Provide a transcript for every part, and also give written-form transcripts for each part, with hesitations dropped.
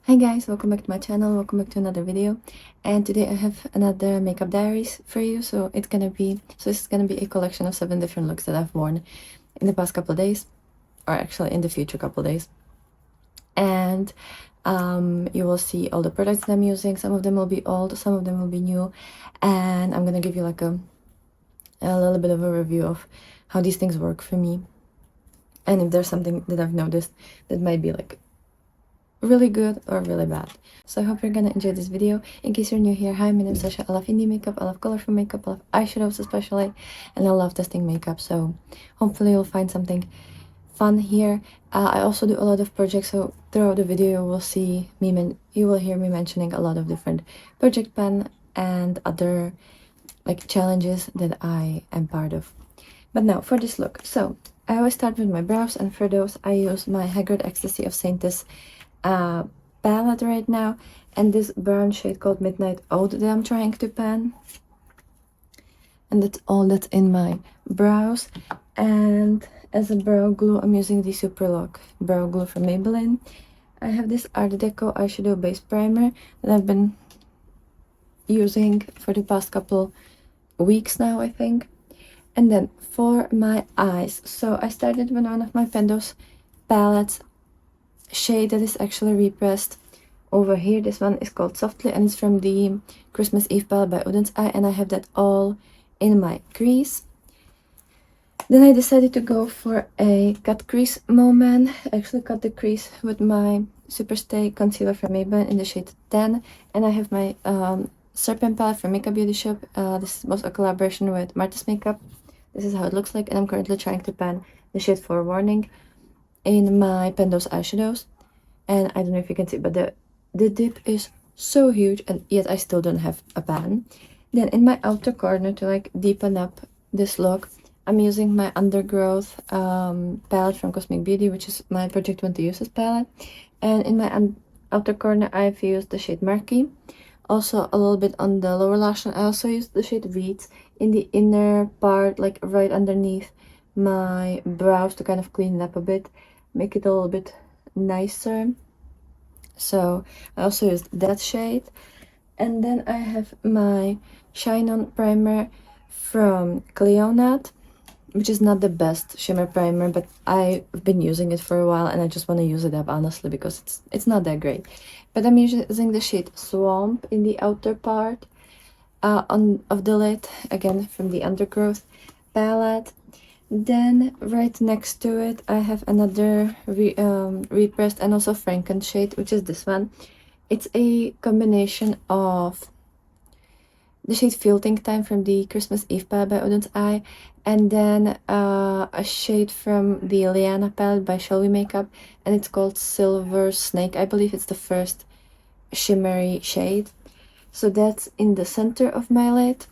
Hi guys, welcome back to my channel, welcome back to another video. And today I have another makeup diaries for you. This is gonna be a collection of 7 different looks that I've worn in the past couple of days, or actually in the future couple of days. And you will see all the products that I'm using. Some of them will be old, some of them will be new, and I'm gonna give you like a little bit of a review of how these things work for me, and if there's something that I've noticed that might be like really good or really bad. So I hope you're gonna enjoy this video. In case you're new here, hi, my name is Sasha. I love indie makeup, I love colorful makeup, I love eyeshadows especially, and I love testing makeup. So hopefully you'll find something fun here. I also do a lot of projects, so throughout the video you will hear me mentioning a lot of different project pan and other like challenges that I am part of. But now for this look. So I always start with my brows, and for those I use my Haggard Ecstasy of Saintes palette right now, and this brown shade called Midnight Ode that I'm trying to pan, and that's all that's in my brows. And as a brow glue, I'm using the Superlock brow glue from Maybelline. I have this Art Deco eyeshadow base primer that I've been using for the past couple weeks now, I think. And then for my eyes, so I started with one of my Pendos palettes shade that is actually repressed over here. This one is called Softly, and it's from the Christmas Eve palette by Oden's Eye, and I have that all in my crease. Then I decided to go for a cut crease moment. I actually cut the crease with my Superstay concealer from Maybelline in the shade 10, and I have my Serpent palette from Makeup Beauty Shop. This was a collaboration with Martha's Makeup. This is how it looks like, and I'm currently trying to pan the shade Forewarning in my Pendos eyeshadows. And I don't know if you can see, but the dip is so huge, and yet I still don't have a pan. Then in my outer corner, to like deepen up this look, I'm using my Undergrowth palette from Cosmic Beauty, which is my Project 20 Uses palette. And in my outer corner, I've used the shade Murky. Also a little bit on the lower lash line. I also used the shade Reeds in the inner part, like right underneath my brows, to kind of clean it up a bit, make it a little bit nicer. So I also used that shade. And then I have my Shine On primer from Cleonat, which is not the best shimmer primer, but I've been using it for a while and I just want to use it up, honestly, because it's not that great. But I'm using the shade Swamp in the outer part of the lid, again from the Undergrowth palette. Then right next to it I have another repressed and also Franken shade, which is this one. It's a combination of the shade Filting Time from the Christmas Eve palette by Oden's Eye, and then a shade from the Liana palette by Shall We Makeup, and it's called Silver Snake. I believe it's the first shimmery shade. So that's in the center of my lid.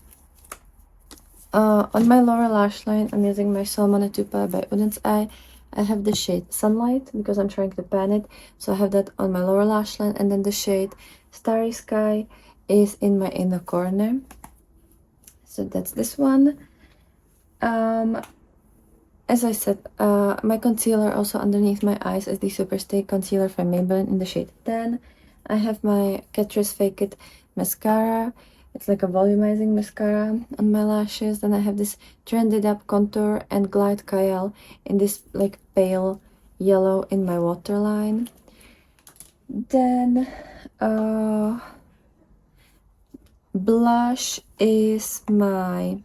On my lower lash line, I'm using my Salmonette palette by Oden's Eye. I have the shade Sunlight because I'm trying to pan it, so I have that on my lower lash line, and then the shade Starry Sky is in my inner corner. So that's this one. As I said, my concealer also underneath my eyes is the Superstay concealer from Maybelline in the shade 10. I have my Catrice Fake It mascara. It's like a volumizing mascara on my lashes. Then I have this Trended Up Contour and Glide Kajal in this like pale yellow in my waterline. Then blush is my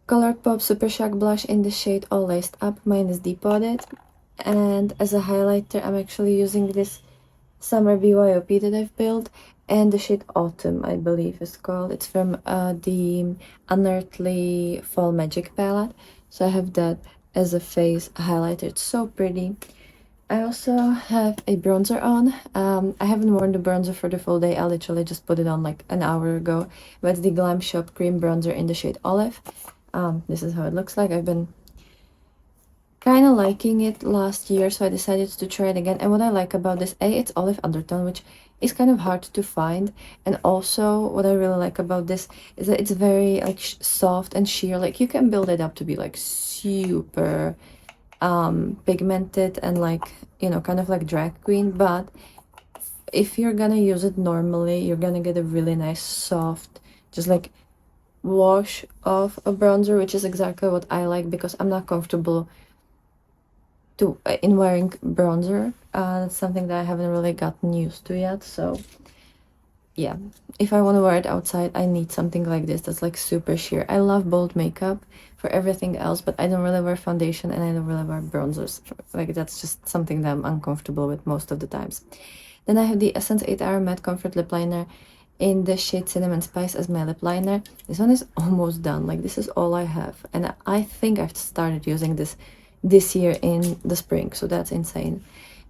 Colourpop Super Shock blush in the shade All Laced Up. Mine is Depotted. And as a highlighter, I'm actually using this Summer BYOP that I've built, and the shade Autumn, I believe is called. It's from the Unearthly Fall Magic palette. So I have that as a face highlighter. It's so pretty. I also have a bronzer on. I haven't worn the bronzer for the full day. I literally just put it on like an hour ago. But it's the Glam Shop Cream Bronzer in the shade Olive. This is how it looks like. I've been kind of liking it last year, so I decided to try it again. And what I like about this, it's olive undertone, which is kind of hard to find. And also what I really like about this is that it's very like soft and sheer. Like you can build it up to be like super pigmented and like, you know, kind of like drag queen, but if you're gonna use it normally, you're gonna get a really nice soft, just like wash of a bronzer, which is exactly what I like because I'm not comfortable in wearing bronzer. That's something that I haven't really gotten used to yet. So yeah, if I want to wear it outside, I need something like this that's like super sheer. I love bold makeup for everything else, but I don't really wear foundation and I don't really wear bronzers. Like that's just something that I'm uncomfortable with most of the times. Then I have the Essence 8 Hour Matte Comfort Lip Liner in the shade Cinnamon Spice as my lip liner. This one is almost done. Like this is all I have. And I think I've started using this year in the spring. So that's insane.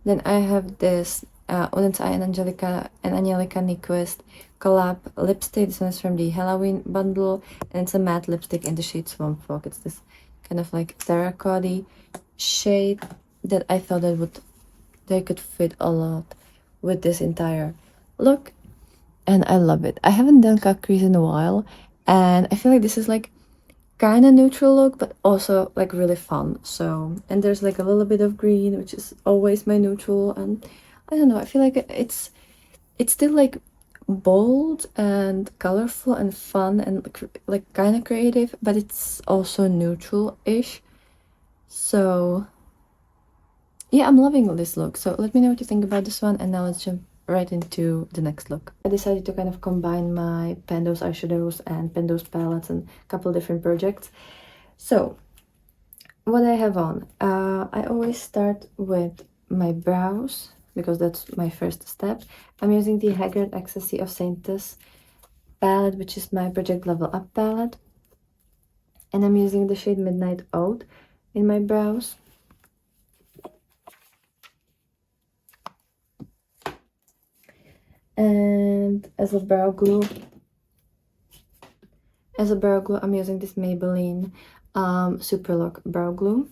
Then I have this Udens Eye and Angelica Nyquist collab lipstick. This one is from the Halloween bundle. And it's a matte lipstick in the shade Swamp Folk. It's this kind of like terracotta shade that I thought they could fit a lot with this entire look, and I love it. I haven't done cut crease in a while, and I feel like this is like kind of neutral look, but also like really fun. So, and there's like a little bit of green, which is always my neutral, and I don't know, I feel like it's still like bold and colorful and fun and like kind of creative, but it's also neutral-ish. So yeah, I'm loving this look. So let me know what you think about this one, and now let's jump right into the next look. I decided to kind of combine my Pendos eyeshadows and Pendos palettes and a couple different projects. So what I have on, I always start with my brows because that's my first step. I'm using the Haggard Ecstasy of Saintess palette, which is my Project Level Up palette, and I'm using the shade Midnight Ode in my brows. And as a brow glue, I'm using this Maybelline Super Lock brow glue.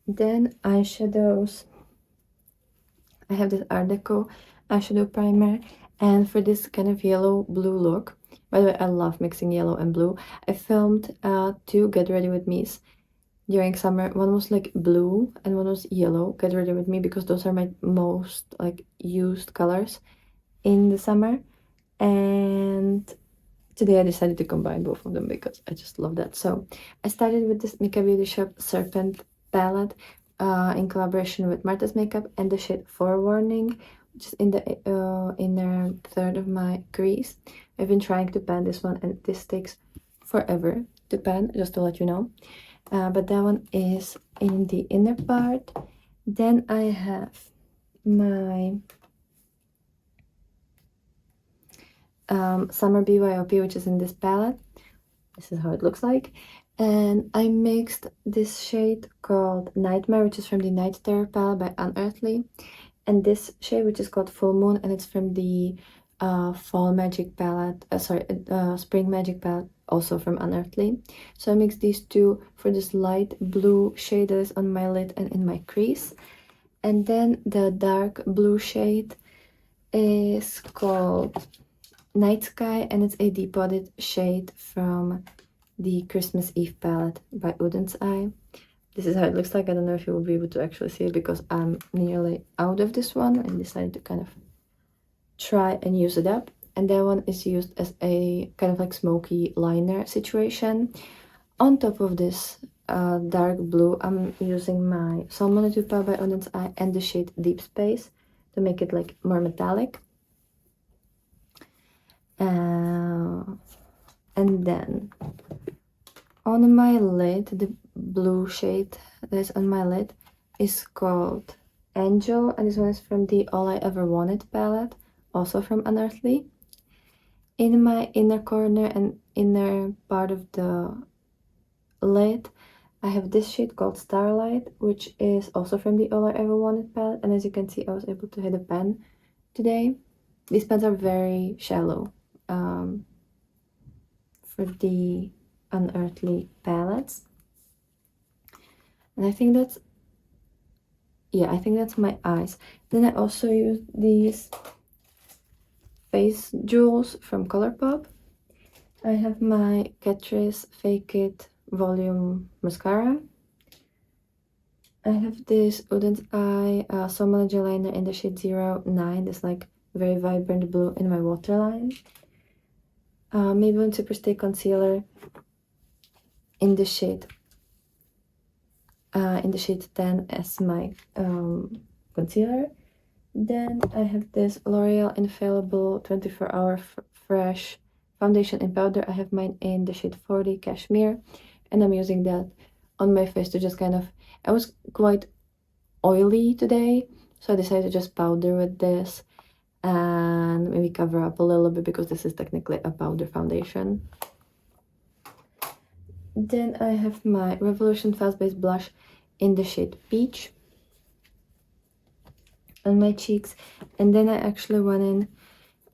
Then eyeshadows, I have this Art Deco eyeshadow primer, and for this kind of yellow blue look, by the way, I love mixing yellow and blue. I filmed 2 Get Ready With Me's during summer. One was like blue and one was yellow, Get Ready With Me, because those are my most like used colors in the summer. And today I decided to combine both of them because I just love that. So I started with this Mika Beauty Shop Serpent palette in collaboration with Martha's Makeup and the shade Forewarning, which is in the inner third of my crease. I've been trying to pan this one and this takes forever to pan, just to let you know. But that one is in the inner part. Then I have my Summer BYOP, which is in this palette. This is how it looks like. And I mixed this shade called Nightmare, which is from the Night Terror palette by Unearthly, and this shade, which is called Full Moon, and it's from the Fall Magic palette, Spring Magic palette, also from Unearthly. So I mixed these two for this light blue shade that is on my lid and in my crease. And then the dark blue shade is called Night Sky, and it's a depotted shade from the Christmas Eve palette by Udens Eye. This is how it looks like. I don't know if you will be able to actually see it because I'm nearly out of this one and decided to kind of try and use it up. And that one is used as a kind of like smoky liner situation. On top of this dark blue, I'm using my Salmon Tupa by Udens Eye and the shade Deep Space to make it like more metallic. And then on my lid, the blue shade that is on my lid is called Angel, and this one is from the All I Ever Wanted palette, also from Unearthly. In my inner corner and inner part of the lid, I have this shade called Starlight, which is also from the All I Ever Wanted palette, and as you can see, I was able to hit a pen today. These pens are very shallow for the Unearthly palettes, and I think that's my eyes. Then I also use these face jewels from Colourpop. I have my Catrice Fake It Volume Mascara, I have this Udens Eye Somali Gel Liner in the shade 09. This like very vibrant blue in my waterline. Maybelline Superstay Concealer in the shade 10 as my concealer. Then I have this L'Oreal Infallible 24-hour fresh foundation in powder. I have mine in the shade 40 Cashmere, and I'm using that on my face to just kind of, I was quite oily today, so I decided to just powder with this and maybe cover up a little bit because this is technically a powder foundation. Then I have my Revolution Fast Base Blush in the shade Peach on my cheeks, and then I actually went in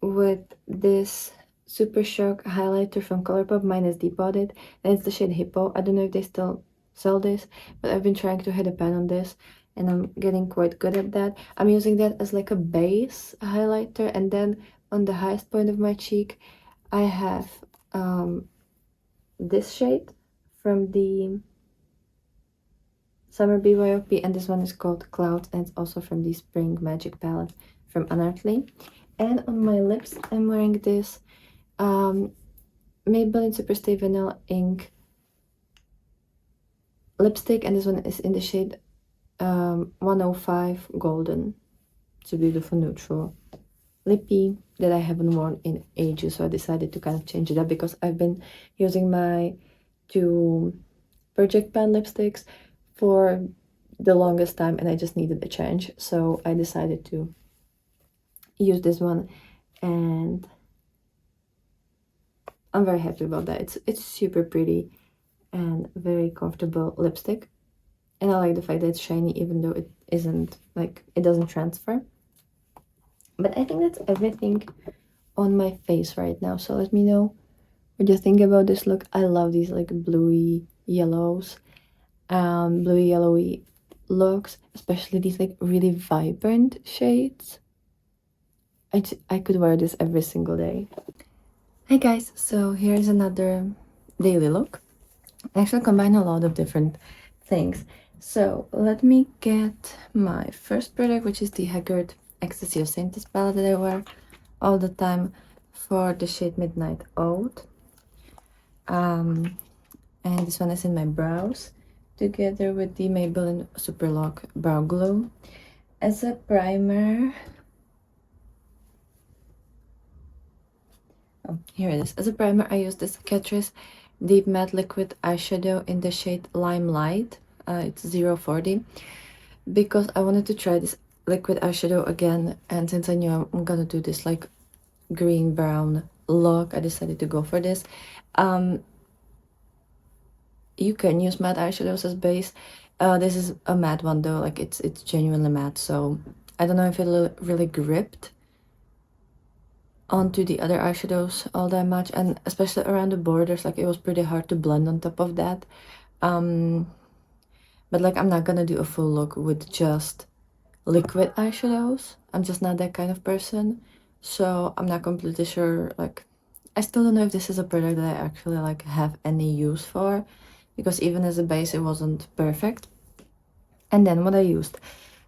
with this Super Shock highlighter from Colourpop. Mine is Depotted, and it's the shade Hippo. I don't know if they still sell this, but I've been trying to hit a pan on this, and I'm getting quite good at that. I'm using that as like a base highlighter, and then on the highest point of my cheek, I have this shade from the Summer BYOP, and this one is called Clouds, and it's also from the Spring Magic palette from Anartly. And on my lips, I'm wearing this Maybelline Superstay Vanilla Ink lipstick, and this one is in the shade 105 Golden. It's a beautiful neutral lippy that I haven't worn in ages, so I decided to kind of change it up because I've been using my two Project Pan lipsticks for the longest time, and I just needed a change, so I decided to use this one, and I'm very happy about that. It's super pretty and very comfortable lipstick, and I like the fact that it's shiny even though it isn't, like, it doesn't transfer. But I think that's everything on my face right now, so let me know what you think about this look. I love these like bluey yellows, bluey yellowy looks, especially these like really vibrant shades. I could wear this every single day. Hi guys, so here's another daily look. I actually combine a lot of different things. So let me get my first product, which is the Haggard Ecstasy of Saints palette that I wear all the time for the shade Midnight Oat. And this one is in my brows, together with the Maybelline Super Lock Brow Glue. As a primer, oh, here it is. As a primer, I use this Catrice Deep Matte Liquid Eyeshadow in the shade Limelight. It's 040, because I wanted to try this liquid eyeshadow again, and since I knew I'm gonna do this like green brown look, I decided to go for this. You can use matte eyeshadows as base. This is a matte one though, like it's genuinely matte, so I don't know if it really gripped onto the other eyeshadows all that much, and especially around the borders, like it was pretty hard to blend on top of that. But like I'm not gonna do a full look with just liquid eyeshadows. I'm just not that kind of person, so I'm not completely sure. Like, I still don't know if this is a product that I actually like have any use for, because even as a base it wasn't perfect. And then what I used,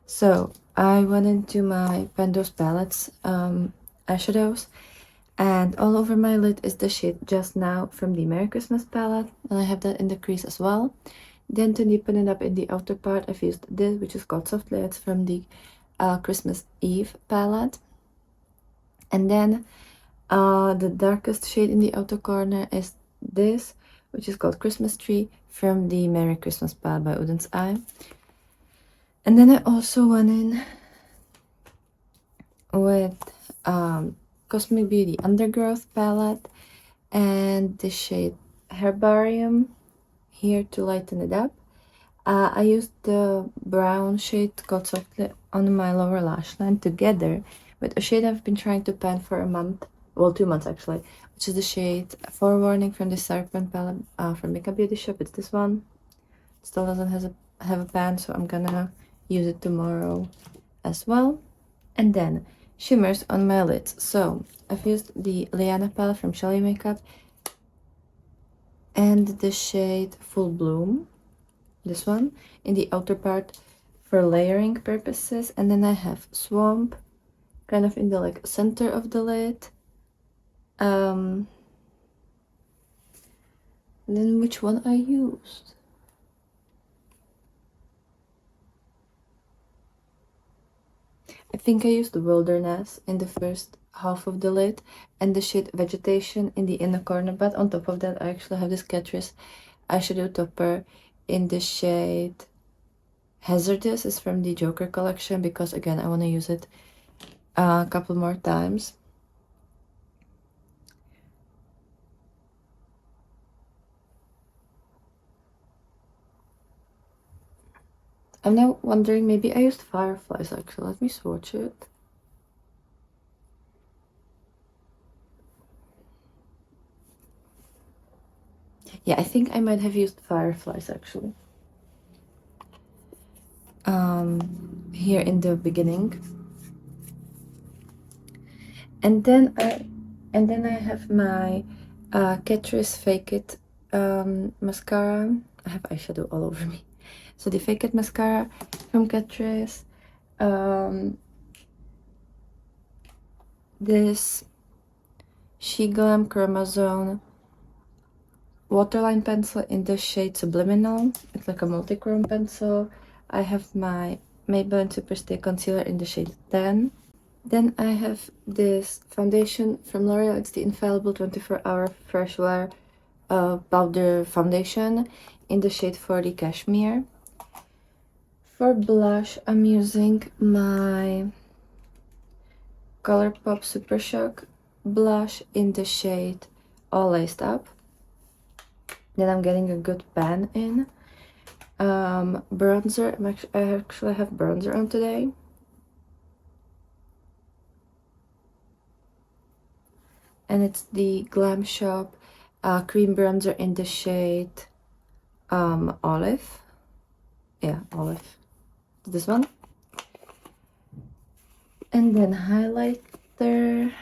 so I went into my Pendos Palettes eyeshadows, and all over my lid is the shade Just Now from the Merry Christmas palette, and I have that in the crease as well. Then to deepen it up in the outer part, I've used this, which is called Softly. It's from the Christmas Eve palette. And then the darkest shade in the outer corner is this, which is called Christmas Tree from the Merry Christmas palette by Udens Eye. And then I also went in with Cosmic Beauty Undergrowth palette and the shade Herbarium here to lighten it up. I used the brown shade called Softly on my lower lash line together with a shade I've been trying to pan for a month, well 2 months actually, which is the shade Forewarning from the Serpent palette from Makeup Beauty Shop. It's this one. It still doesn't have a pan, so I'm gonna use it tomorrow as well. And then shimmers on my lids. So I've used the Liana palette from Shelly Makeup and the shade Full Bloom, this one, in the outer part for layering purposes. And then I have Swamp, kind of in the like center of the lid. And then which one I used? I think I used the Wilderness in the first half of the lid and the shade Vegetation in the inner corner, but on top of that I actually have this Catrice eyeshadow topper in the shade Hazardous. Is from the Joker collection because again I want to use it a couple more times. I'm now wondering, maybe I used Fireflies actually. Let me swatch it. Yeah, I think I might have used Fireflies actually. Here in the beginning. And then I have my Catrice Fake It mascara. I have eyeshadow all over me. So the Fake It mascara from Catrice. This SheGlam Chromazone waterline pencil in the shade Subliminal. It's like a multi-chrome pencil. I have my Maybelline Superstay concealer in the shade 10. Then I have this foundation from L'Oreal. It's the Infallible 24-Hour Fresh Wear powder foundation in the shade 40 Cashmere. For blush, I'm using my ColourPop Super Shock blush in the shade All Laced Up. Then I'm getting a good pan in. Bronzer, I actually have bronzer on today. And it's the Glam Shop cream bronzer in the shade Olive. Yeah, Olive. This one. And then highlighter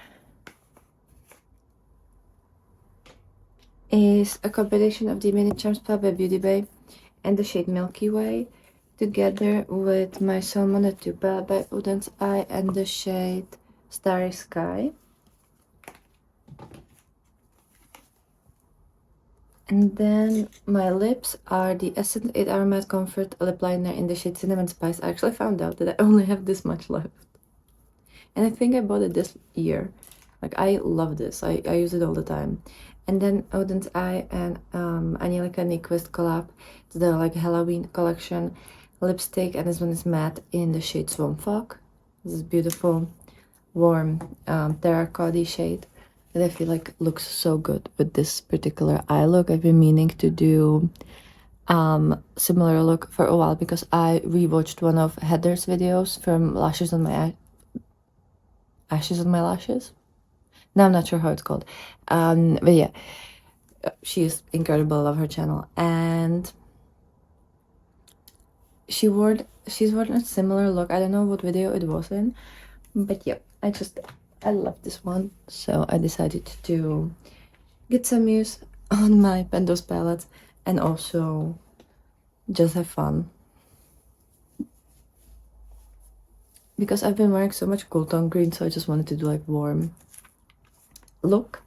is a combination of the Mini Charms Palette by Beauty Bay and the shade Milky Way, together with my Salmon 2 palette by Udens Eye and the shade Starry Sky. And then my lips are the Essence 8 Hour Matte Comfort Lip Liner in the shade Cinnamon Spice. I actually found out that I only have this much left. And I think I bought it this year. Like, I love this. I use it all the time. And then Odin's Eye and Angelica Nyquist collab. It's the like Halloween collection lipstick, and this one is matte in the shade Swamp Fog. This is beautiful, warm terracotta shade that I feel like looks so good with this particular eye look. I've been meaning to do similar look for a while because I rewatched one of Heather's videos from Lashes on My Ashes on My Lashes. Now I'm not sure how it's called, but yeah, she's incredible. I love her channel, and she's worn a similar look. I don't know what video it was in, but yeah, I love this one, so I decided to get some use on my Pendos palette and also just have fun. Because I've been wearing so much cool tone green, so I just wanted to do like warm look.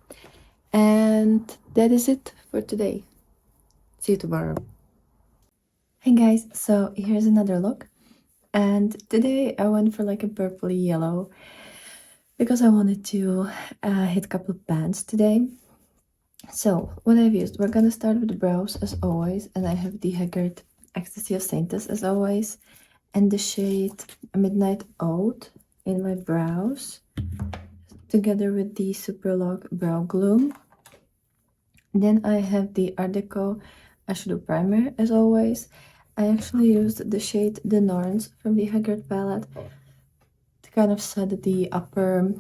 And that is it for today. See you tomorrow. Hey guys, so here's another look. And today I went for like a purpley yellow because I wanted to hit a couple of pans today. So what I've used, we're gonna start with the brows as always, and I have the Haggard Ecstasy of Saints as always, and the shade Midnight Ode in my brows, together with the Superlock Brow Glue. Then I have the Art Deco eyeshadow primer as always. I actually used the shade The Norns from the Haggard palette to kind of set the upper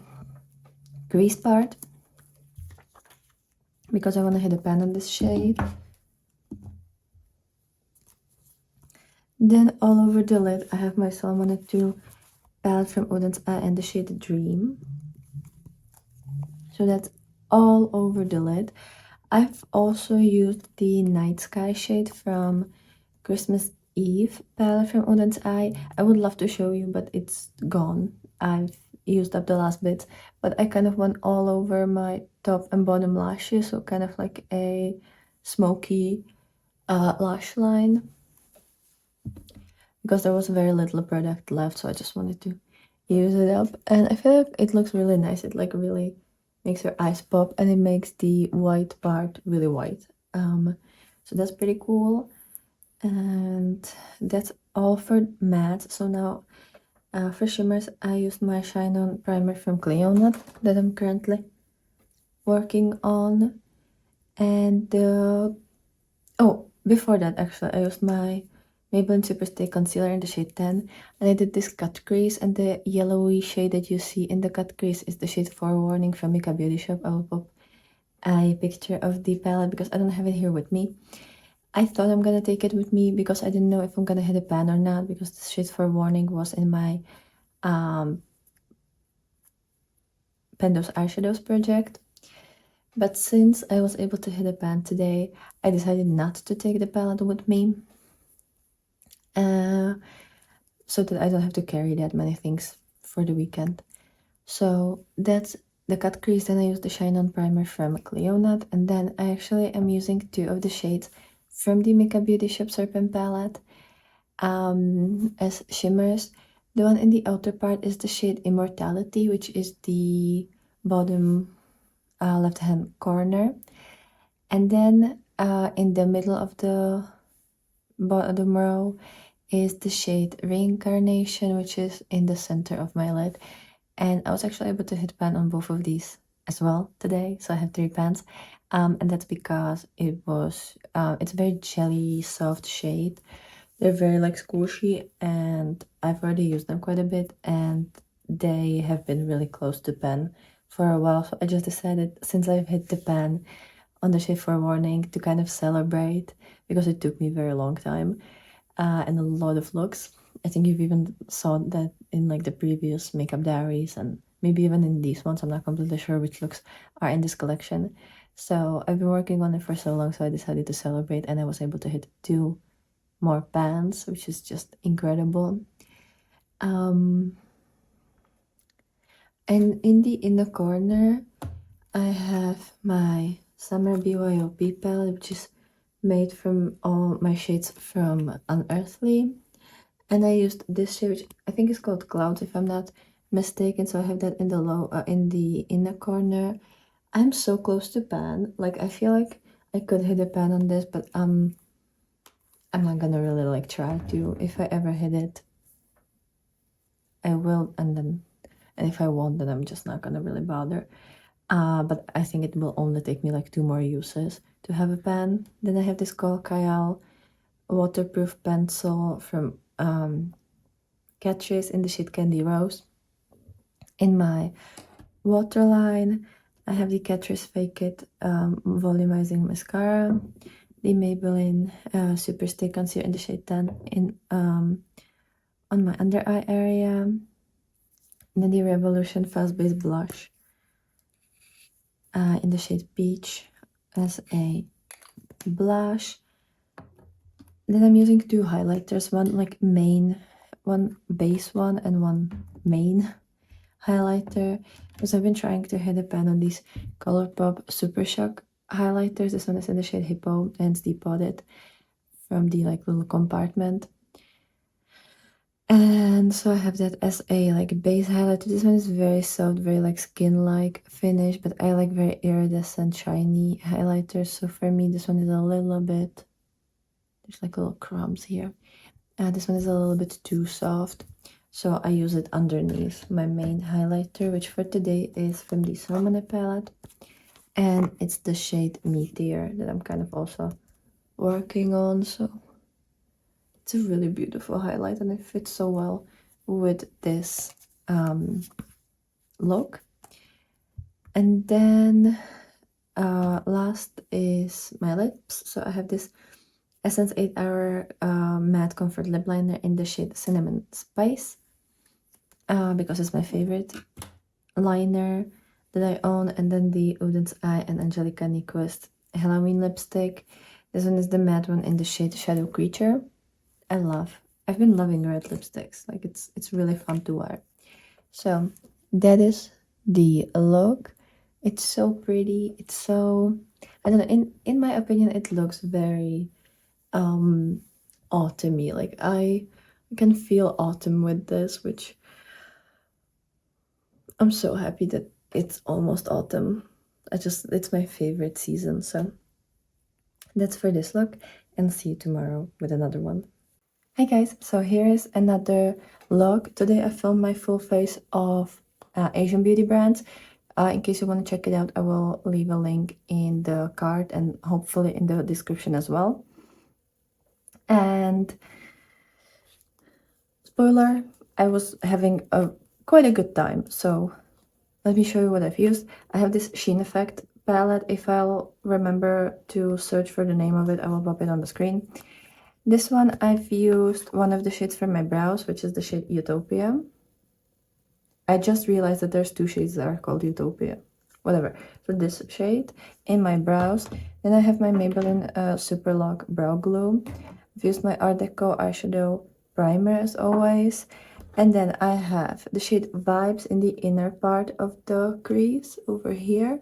crease part, because I want to hit a pan on this shade. Then all over the lid, I have my Salmon 2 palette from Odin's Eye and the shade Dream. So that's all over the lid. I've also used the Night Sky shade from Christmas Eve palette from Oden's Eye. I would love to show you, but it's gone. I've used up the last bits, but I kind of went all over my top and bottom lashes, so kind of like a smoky lash line, because there was very little product left, so I just wanted to use it up. And I feel like it looks really nice. It like really makes your eyes pop, and it makes the white part really white. So that's pretty cool. And that's all for matte. So now for shimmers, I used my Shine On primer from Cleonat that I'm currently working on. And before that, actually, I used my Maybelline Superstay Concealer in the shade 10. And I did this cut crease, and the yellowy shade that you see in the cut crease is the shade Forewarning from Makeup Beauty Shop. I will pop a picture of the palette because I don't have it here with me. I thought I'm gonna take it with me because I didn't know if I'm gonna hit a pan or not, because the shade Forewarning was in my Pendos Eyeshadows project. But since I was able to hit a pan today, I decided not to take the palette with me, so that I don't have to carry that many things for the weekend. So that's the cut crease. Then I used the Shine On primer from Cleonat, and then I actually am using 2 of the shades from the Makeup Beauty Shop Serpent palette as shimmers. The one in the outer part is the shade Immortality, which is the bottom left hand corner. And then in the middle of the bottom row is the shade Reincarnation, which is in the center of my lid. And I was actually able to hit pan on both of these as well today, so I have 3 pans. And that's because it's a very jelly soft shade. They're very like squishy, and I've already used them quite a bit, and they have been really close to pan for a while. So I just decided, since I've hit the pan on the shade Forewarning, to kind of celebrate, because it took me a very long time and a lot of looks. I think you've even saw that in like the previous makeup diaries, and maybe even in these ones. I'm not completely sure which looks are in this collection. So I've been working on it for so long, so I decided to celebrate, and I was able to hit 2 more pans, which is just incredible. And in the inner corner, I have my Summer BYOP palette, which is made from all my shades from Unearthly. And I used this shade, which I think is called Clouds, if I'm not mistaken. So I have that in the inner corner. I'm so close to pan. Like, I feel like I could hit a pan on this, but I'm not gonna really like try to. If I ever hit it, I will, and if I won't, then I'm just not gonna really bother. But I think it will only take me like 2 more uses to have a pen. Then I have this Col Kayal waterproof pencil from Catrice in the shade Candy Rose. In my waterline, I have the Catrice Fake It volumizing mascara, the Maybelline Superstay Concealer in the shade 10 on my under eye area, and then the Revolution Fast Base Blush in the shade Peach as a blush. Then I'm using 2 highlighters, one base one and one main highlighter, because I've been trying to hit a pan on these ColourPop Super Shock highlighters. This one is in the shade Hippo, and it's depotted from the like little compartment. And so I have that as a like base highlighter. This one is very soft, very like skin-like finish, but I like very iridescent, shiny highlighters. So for me, this one is a little bit, there's like little crumbs here. This one is a little bit too soft, so I use it underneath my main highlighter, which for today is from the Harmony palette, and it's the shade Meteor that I'm kind of also working on. So it's a really beautiful highlight, and it fits so well with this look. And then last is my lips. So I have this Essence 8 Hour Matte Comfort Lip Liner in the shade Cinnamon Spice, because it's my favorite liner that I own. And then the Oden's Eye and Angelica Nyquist Halloween lipstick. This one is the matte one in the shade Shadow Creature. I've been loving red lipsticks. Like it's really fun to wear. So that is the look. It's so pretty. It's so, I don't know, in my opinion it looks very autumny. Like I can feel autumn with this, which I'm so happy that it's almost autumn. It's my favorite season. So that's for this look, and see you tomorrow with another one. Hi guys, so here is another look. Today I filmed my full face of Asian beauty brands. In case you want to check it out, I will leave a link in the card and hopefully in the description as well. And spoiler, I was having quite a good time. So let me show you what I've used. I have this Sheen Effect palette. If I'll remember to search for the name of it, I will pop it on the screen. This one, I've used one of the shades for my brows, which is the shade Utopia. I just realized that there's two shades that are called Utopia. Whatever. For this shade in my brows. Then I have my Maybelline Super Lock Brow Glue. I've used my Art Deco eyeshadow primer as always. And then I have the shade Vibes in the inner part of the crease over here.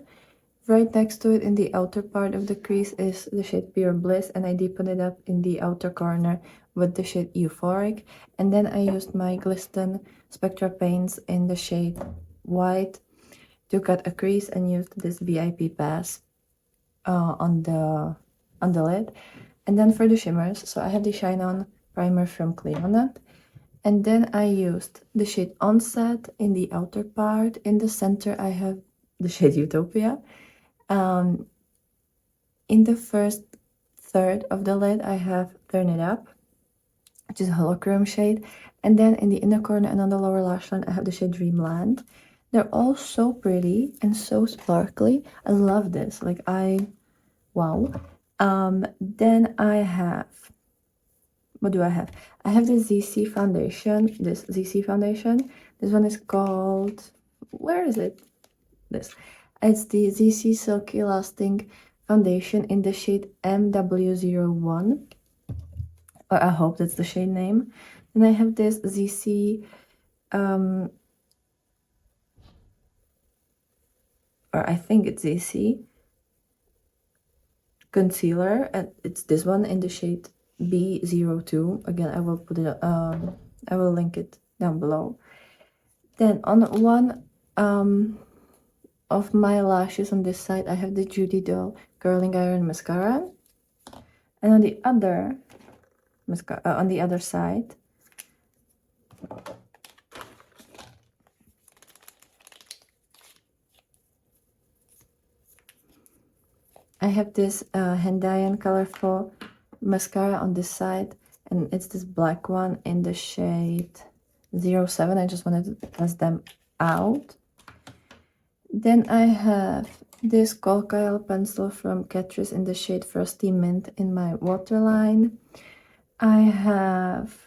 Right next to it in the outer part of the crease is the shade Pure Bliss, and I deepened it up in the outer corner with the shade Euphoric. And then I used my Glisten Spectra paints in the shade White to cut a crease and used this VIP pass on the lid. And then for the shimmers, so I have the Shine On primer from Cleonut. And then I used the shade Onset in the outer part. In the center, I have the shade Utopia. In the first third of the lid, I have Turn It Up, which is a holochrome shade. And then in the inner corner and on the lower lash line, I have the shade Dreamland. They're all so pretty and so sparkly. I love this. Like wow. Then I have, what do I have? I have the ZC foundation, this ZC foundation. This one is called, where is it? This. It's the ZC Silky Lasting Foundation in the shade MW01. Or I hope that's the shade name. And I have this ZC, or I think it's ZC concealer, and it's this one in the shade B02. Again, I will put it, I will link it down below. Then on one of my lashes on this side, I have the Judy Doll Curling Iron Mascara. And on the other on the other side, I have this Hendayan Colorful Mascara on this side, and it's this black one in the shade 07. I just wanted to test them out. Then I have this Cocktail pencil from Catrice in the shade Frosty Mint in my waterline. I have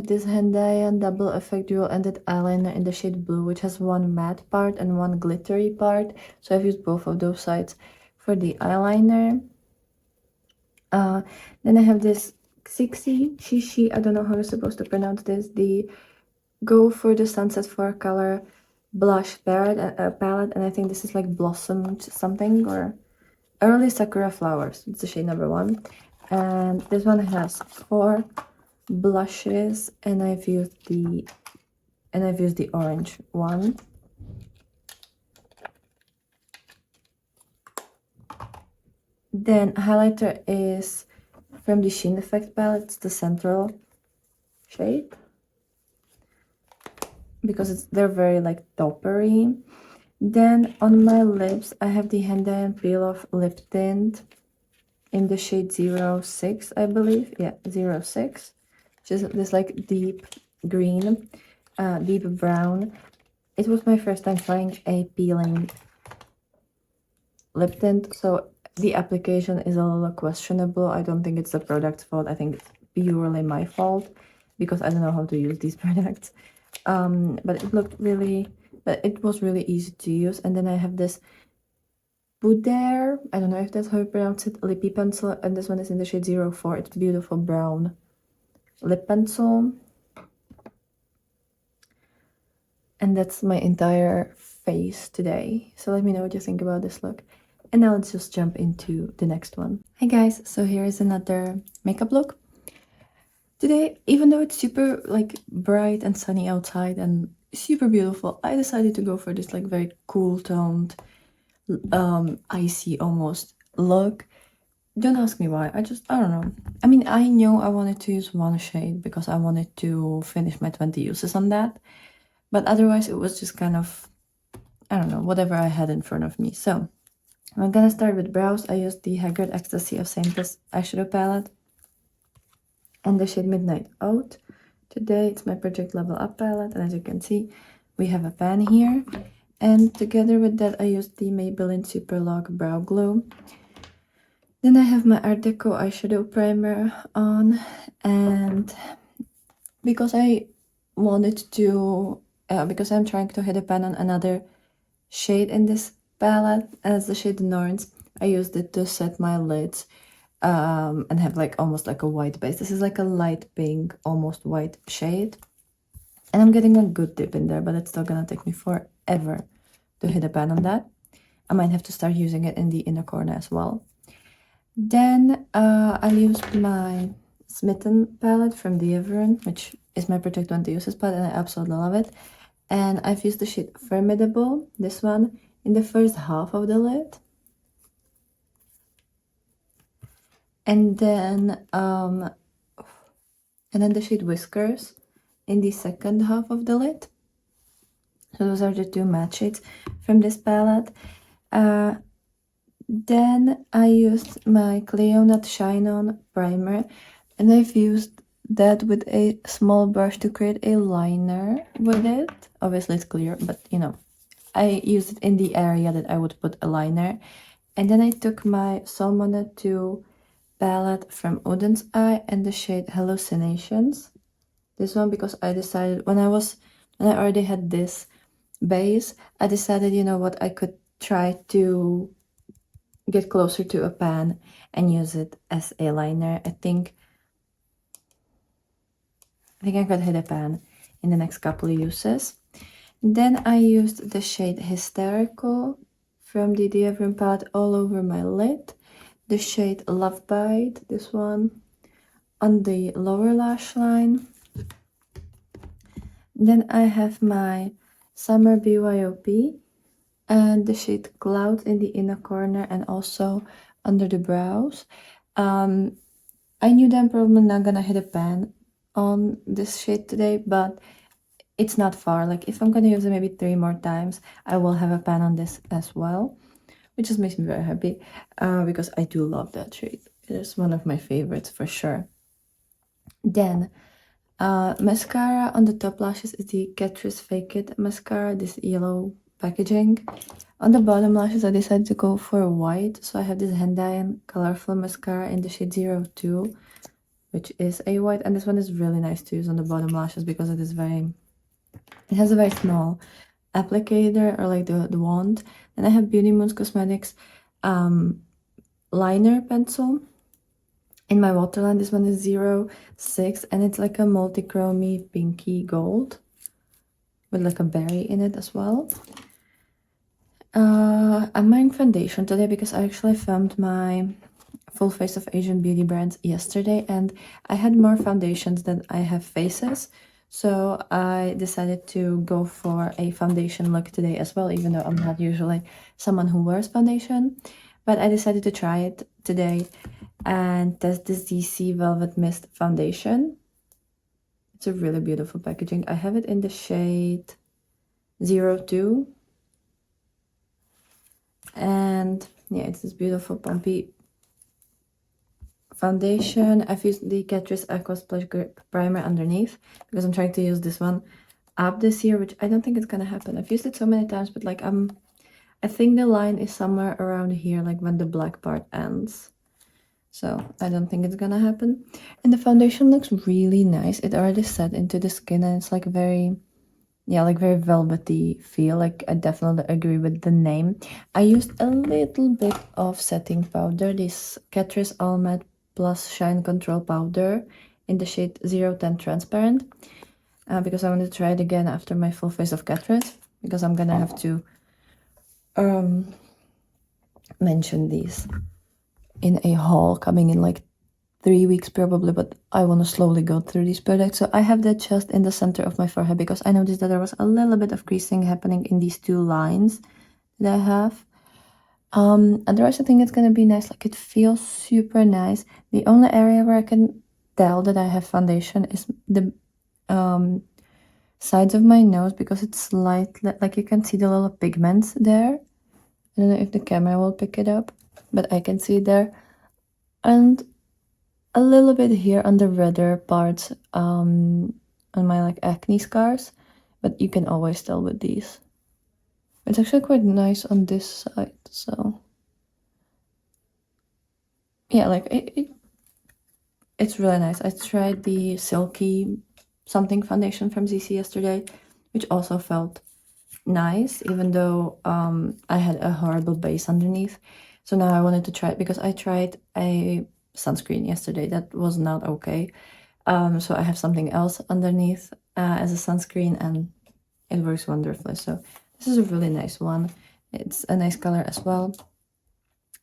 this Hendayan Double Effect Dual Ended Eyeliner in the shade Blue, which has one matte part and one glittery part. So I've used both of those sides for the eyeliner. Then I have this Shishi, I don't know how you're supposed to pronounce this, the Go for the Sunset 4 Color Blush palette, and I think this is like Blossomed something, or Early Sakura Flowers. It's the shade number 1. And this one has 4 blushes, and I've used the orange one. Then highlighter is from the Sheen Effect palette. It's the Central shade, because they're very like toppery. Then on my lips, I have the Hendayan Peel Off Lip Tint in the shade 06, I believe. Yeah, 06. Which is this like deep green, deep brown. It was my first time trying a peeling lip tint, so the application is a little questionable. I don't think it's the product's fault. I think it's purely my fault because I don't know how to use these products. But it was really easy to use. And then I have this Buder, I don't know if that's how you pronounce it, lippy pencil, and this one is in the shade 04. It's beautiful brown lip pencil. And that's my entire face today. So let me know what you think about this look. And now let's just jump into the next one. Hey guys, so here is another makeup look. Today, even though it's super like bright and sunny outside and super beautiful, I decided to go for this like very cool toned, icy almost look. Don't ask me why, I don't know. I mean, I knew I wanted to use one shade because I wanted to finish my 20 uses on that. But otherwise it was just kind of, I don't know, whatever I had in front of me. So I'm gonna start with brows. I used the Haggard Ecstasy of Saintess eyeshadow palette and the shade Midnight Out. Today it's my Project Level Up palette, and as you can see, we have a pan here. And together with that, I used the Maybelline Super Lock Brow Glow. Then I have my Art Deco eyeshadow primer on, and because I wanted to, because I'm trying to hit a pan on another shade in this palette, as the shade Norns, I used it to set my lids and have like almost like a white base. This is like a light pink, almost white shade. And I'm getting a good dip in there, but it's still gonna take me forever to hit a pan on that. I might have to start using it in the inner corner as well. Then I used my Smitten palette from Dieveren, which is my Project 20 Uses palette, and I absolutely love it. And I've used the shade Formidable, this one, in the first half of the lid. And then the shade Whiskers in the second half of the lid. So those are the two matte shades from this palette. Then I used my Cleo Nut Shine On primer, and I've used that with a small brush to create a liner with it. Obviously it's clear, but you know, I used it in the area that I would put a liner. And then I took my Salmonette 2 palette from Odin's Eye and the shade Hallucinations. This one because I decided when I already had this base, I decided, you know what, I could try to get closer to a pan and use it as a liner. I think I could hit a pan in the next couple of uses. Then I used the shade Hysterical from the Dieveren palette all over my lid. The shade Love Bite, this one, on the lower lash line. Then I have my Summer BYOP and the shade Cloud in the inner corner and also under the brows. I knew that I'm probably not gonna hit a pan on this shade today, but it's not far. Like if I'm gonna use it maybe 3 more times, I will have a pan on this as well, which just makes me very happy because I do love that shade. It is one of my favorites for sure. Then mascara on the top lashes is the Catrice Fake It mascara, this yellow packaging. On the bottom lashes, I decided to go for white, so I have this Hendayan Colorful mascara in the shade 02, which is a white, and this one is really nice to use on the bottom lashes because it has a very small applicator, or like the wand. And I have Beauty Moons Cosmetics liner pencil in my waterline. This one is 06, and it's like a multi-chromey pinky gold with like a berry in it as well. I'm wearing foundation today because I actually filmed my full face of Asian beauty brands yesterday, and I had more foundations than I have faces, so I decided to go for a foundation look today as well, even though I'm not usually someone who wears foundation. But I decided to try it today and test this DC Velvet Mist foundation. It's a really beautiful packaging. I have it in the shade 02. And yeah, it's this beautiful pumpy foundation. I've used the Catrice Aqua Splash Grip Primer underneath because I'm trying to use this one up this year, which I don't think it's gonna happen. I've used it so many times, but like I think the line is somewhere around here, like when the black part ends. So I don't think it's gonna happen. And the foundation looks really nice. It already set into the skin and it's like very, yeah, like very velvety feel. Like I definitely agree with the name. I used a little bit of setting powder, this Catrice All Matte Plus Shine Control Powder in the shade 010 Transparent, because I want to try it again after my full face of Catrice, because I'm gonna have to mention these in a haul coming in like 3 weeks probably, but I want to slowly go through these products. So I have that just in the center of my forehead because I noticed that there was a little bit of creasing happening in these two lines that I have. Otherwise I think it's gonna be nice. Like it feels super nice. The only area where I can tell that I have foundation is the sides of my nose, because it's slightly, like you can see the little pigments there. I don't know if the camera will pick it up, but I can see it there. And a little bit here on the redder parts, on my like acne scars, but you can always tell with these. It's actually quite nice on this side, so yeah, like it's really nice. I tried the Silky something foundation from ZC yesterday, which also felt nice, even though I had a horrible base underneath. So now I wanted to try it because I tried a sunscreen yesterday that was not okay. So I have something else underneath as a sunscreen, and it works wonderfully. So this is a really nice one. It's a nice color as well.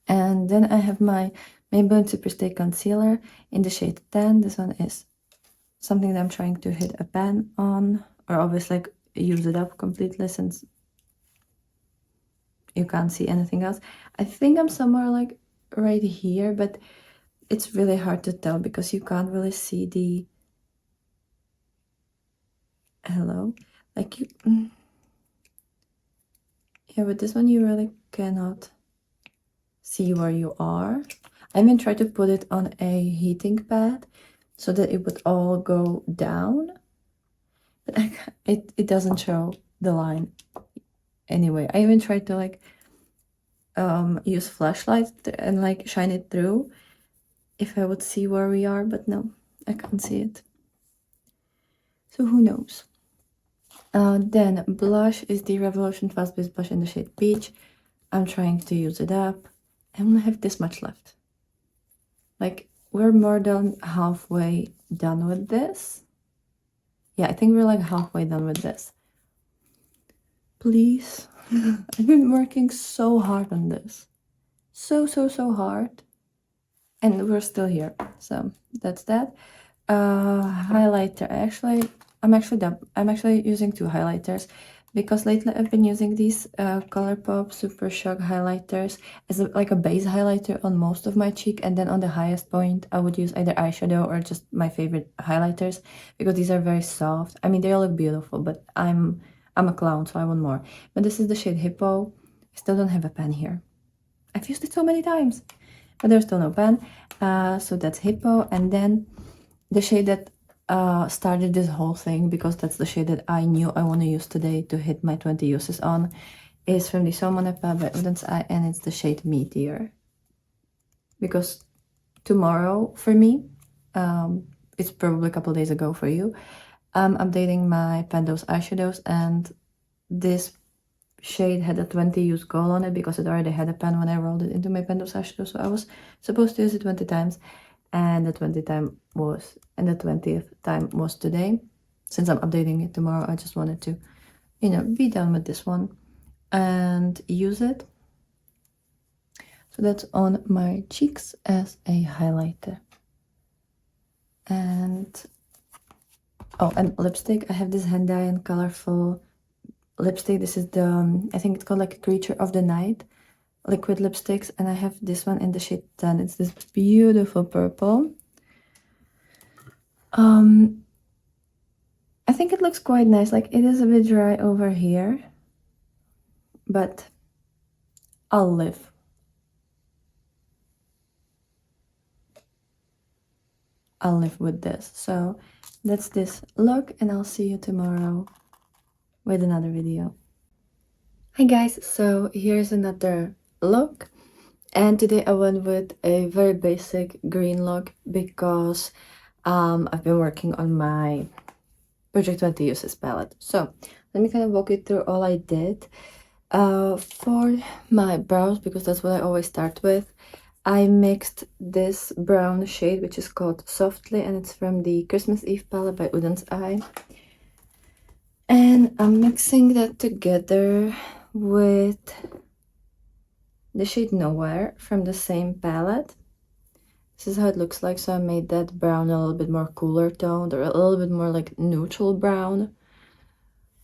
And then I have my Maybelline Superstay Concealer in the shade 10. This one is something that I'm trying to hit a pan on, or obviously like use it up completely since you can't see anything else. I think I'm somewhere like right here, but it's really hard to tell because you can't really see the hello, like you yeah, with this one you really cannot see where you are. I even tried to put it on a heating pad so that it would all go down, but it doesn't show the line anyway. I even tried to like use flashlight and like shine it through if I would see where we are, but no, I can't see it. So who knows? Then blush is the Revolution Fast Base blush in the shade Peach. I'm trying to use it up. I only have this much left. Like, we're more than halfway done with this. Yeah, I think we're like halfway done with this. Please. I've been working so hard on this. So hard. And we're still here. So that's that. Highlighter. I'm actually using two highlighters because lately I've been using these ColourPop Super Shock highlighters as like a base highlighter on most of my cheek, and then on the highest point I would use either eyeshadow or just my favorite highlighters because these are very soft. I mean, they all look beautiful, but I'm a clown, so I want more. But this is the shade Hippo. I still don't have a pen here. I've used it so many times, but there's still no pen. So that's Hippo, and then the shade that started this whole thing, because that's the shade that I knew I want to use today to hit my 20 uses on, is from the Som Mon N'est Pas by Evidence Eye, and it's the shade Meteor. Because tomorrow for me, it's probably a couple days ago for you, I'm updating my Pandos eyeshadows, and this shade had a 20 use goal on it because it already had a pen when I rolled it into my Pandos eyeshadow, so I was supposed to use it 20 times. And the 20th time was today. Since I'm updating it tomorrow, I just wanted to, be done with this one and use it. So that's on my cheeks as a highlighter. And lipstick. I have this Hendayan colorful lipstick. This is the, I think it's called like Creature of the Night liquid lipsticks, and I have this one in the shade 10. It's this beautiful purple. I think it looks quite nice. Like, it is a bit dry over here, but I'll live. I'll live with this. So that's this look, and I'll see you tomorrow with another video. Hi guys, so here's another look. And today I went with a very basic green look because I've been working on my Project 20 Uses palette. So let me kind of walk you through all I did. For my brows, because that's what I always start with, I mixed this brown shade, which is called Softly, and it's from the Christmas Eve palette by Uden's Eye. And I'm mixing that together with the shade Nowhere from the same palette. This is how it looks like, so I made that brown a little bit more cooler toned, or a little bit more like neutral brown,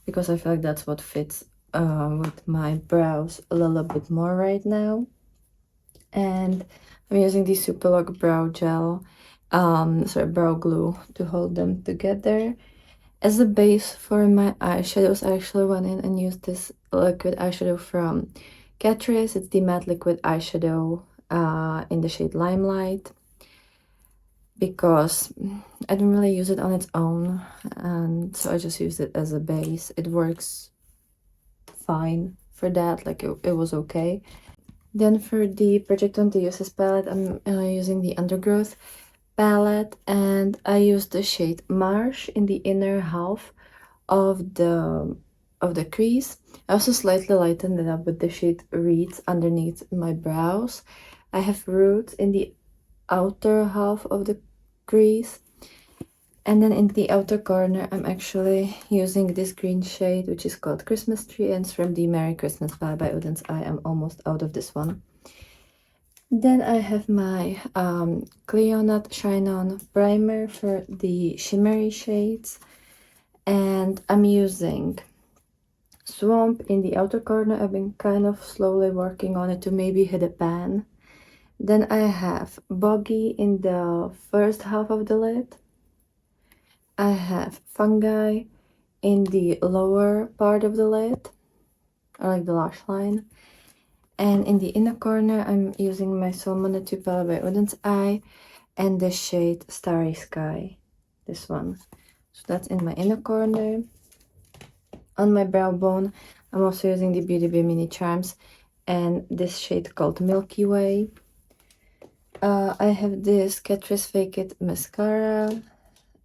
because I feel like that's what fits with my brows a little bit more right now. And I'm using the Superlock Brow Gel, brow glue to hold them together. As a base for my eyeshadows, I actually went in and used this liquid eyeshadow from Catrice. It's the matte liquid eyeshadow in the shade Limelight, because I didn't really use it on its own, and so I just used it as a base. It works fine for that, like it was okay. Then for the Project 20 Uses palette, I'm using the Undergrowth palette, and I used the shade Marsh in the inner half of the crease. I also slightly lightened it up with the shade Reeds underneath my brows. I have Roots in the outer half of the crease, and then in the outer corner I'm actually using this green shade, which is called Christmas Tree, and it's from the Merry Christmas palette by Uden's Eye. I'm almost out of this one. Then I have my Cleonut Shine On primer for the shimmery shades, and I'm using Swamp in the outer corner. I've been kind of slowly working on it to maybe hit a pan. Then I have Boggy in the first half of the lid. I have Fungi in the lower part of the lid, or like the lash line. And in the inner corner, I'm using my Soul Monotube palette by Uden's Eye and the shade Starry Sky, this one. So that's in my inner corner. On my brow bone, I'm also using the Beauty Bay Mini Charms and this shade called Milky Way. I have this Catrice Fake It mascara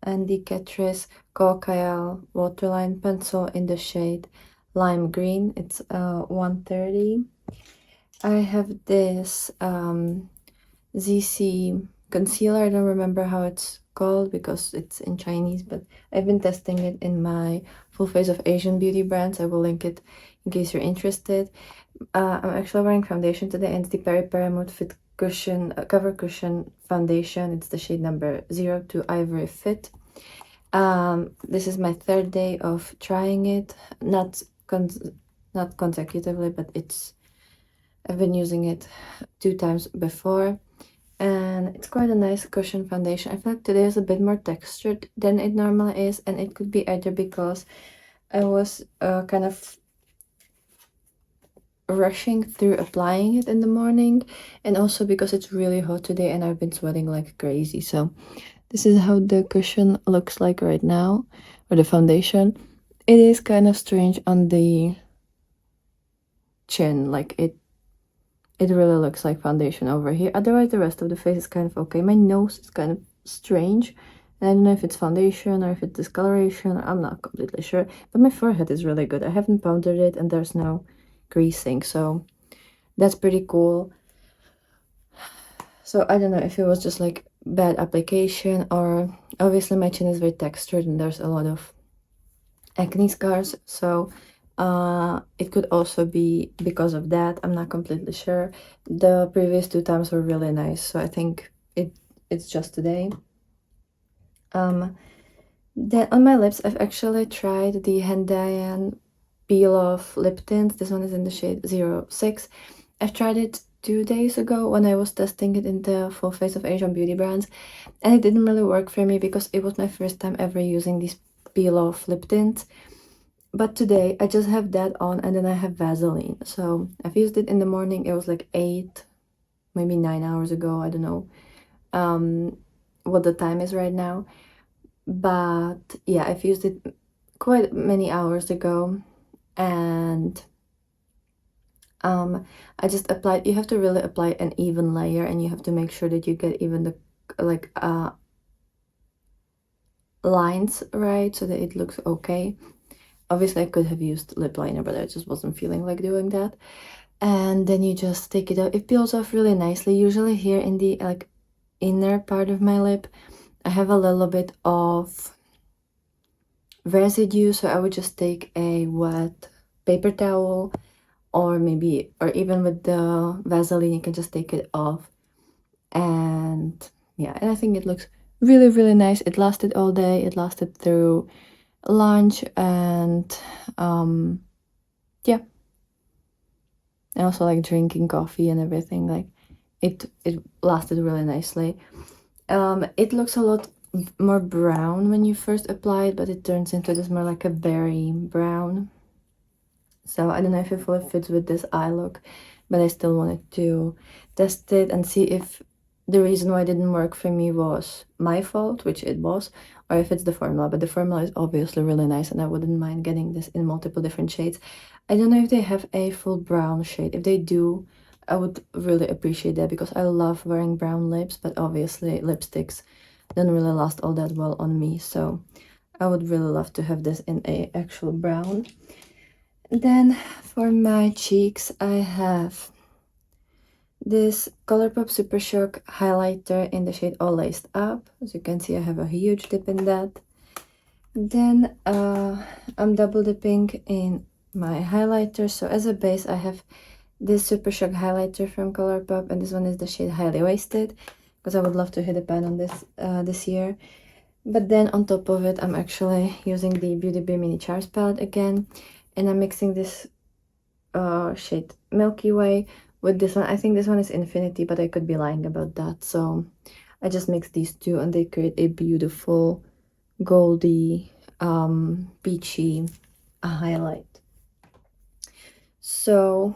and the Catrice Cocoa Waterline pencil in the shade Lime Green. It's 130. I have this ZC concealer. I don't remember how it's called because it's in Chinese, but I've been testing it in my Full Face of Asian beauty brands. I will link it in case you're interested. I'm actually wearing foundation today, and it's the Peri Paramount Fit Cushion Cover Cushion Foundation. It's the shade number 02 Ivory Fit. This is my third day of trying it, not consecutively, but I've been using it 2 times before, and it's quite a nice cushion foundation. I feel like today is a bit more textured than it normally is, and it could be either because I was kind of rushing through applying it in the morning, and also because it's really hot today and I've been sweating like crazy. So this is how the cushion looks like right now, or the foundation. It is kind of strange on the chin, like it really looks like foundation over here. Otherwise the rest of the face is kind of okay. My nose is kind of strange, and I don't know if it's foundation or if it's discoloration. I'm not completely sure, but my forehead is really good. I haven't powdered it and there's no creasing, so that's pretty cool. So I don't know if it was just like bad application, or obviously my chin is very textured and there's a lot of acne scars, so it could also be because of that. I'm not completely sure. The previous 2 times were really nice, so I think it's just today. Then on my lips, I've actually tried the Hendayan Peel Off Lip Tint. This one is in the shade 06. I've tried it 2 days ago when I was testing it in the Full Face of Asian beauty brands, and it didn't really work for me because it was my first time ever using these peel off lip tints. But today I just have that on, and then I have Vaseline. So I've used it in the morning. It was like 8, maybe 9 hours ago. I don't know what the time is right now, but yeah, I've used it quite many hours ago, and I just applied, you have to really apply an even layer, and you have to make sure that you get even the like lines right so that it looks okay. Obviously I could have used lip liner, but I just wasn't feeling like doing that. And then you just take it out. It peels off really nicely. Usually here in the like inner part of my lip I have a little bit of residue, so I would just take a wet paper towel, or maybe, or even with the Vaseline, you can just take it off. And yeah, and I think it looks really, really nice. It lasted all day. It lasted through lunch, and yeah. And also like drinking coffee and everything. Like it lasted really nicely. It looks a lot more brown when you first apply it, but it turns into this more like a berry brown. So I don't know if it fully fits with this eye look, but I still wanted to test it and see if the reason why it didn't work for me was my fault, which it was, or if it's the formula. But the formula is obviously really nice, and I wouldn't mind getting this in multiple different shades. I don't know if they have a full brown shade. If they do, I would really appreciate that, because I love wearing brown lips, but obviously lipsticks don't really last all that well on me. So I would really love to have this in a actual brown. Then for my cheeks, I have this Colourpop Super Shock highlighter in the shade All Laced Up. As you can see, I have a huge dip in that. Then I'm double dipping in my highlighter. So as a base, I have this Super Shock highlighter from Colourpop, and this one is the shade Highly Wasted, because I would love to hit a pan on this this year. But then on top of it, I'm actually using the Beauty Bay Mini Charms palette again, and I'm mixing this shade Milky Way with this one. I think this one is Infinity, but I could be lying about that. So I just mix these two, and they create a beautiful goldy peachy highlight. So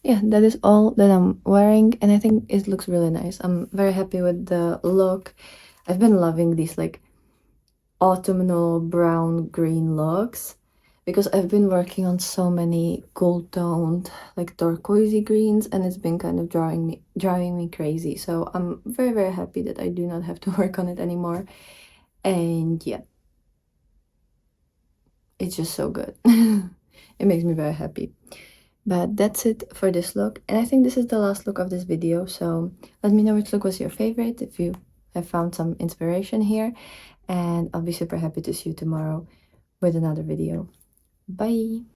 yeah, that is all that I'm wearing, and I think it looks really nice. I'm very happy with the look. I've been loving these like autumnal brown green looks, because I've been working on so many cool toned like turquoisey greens, and it's been kind of driving me crazy. So I'm very, very happy that I do not have to work on it anymore. And yeah, it's just so good. It makes me very happy. But that's it for this look, and I think this is the last look of this video. So let me know which look was your favorite, if you have found some inspiration here, and I'll be super happy to see you tomorrow with another video. Bye!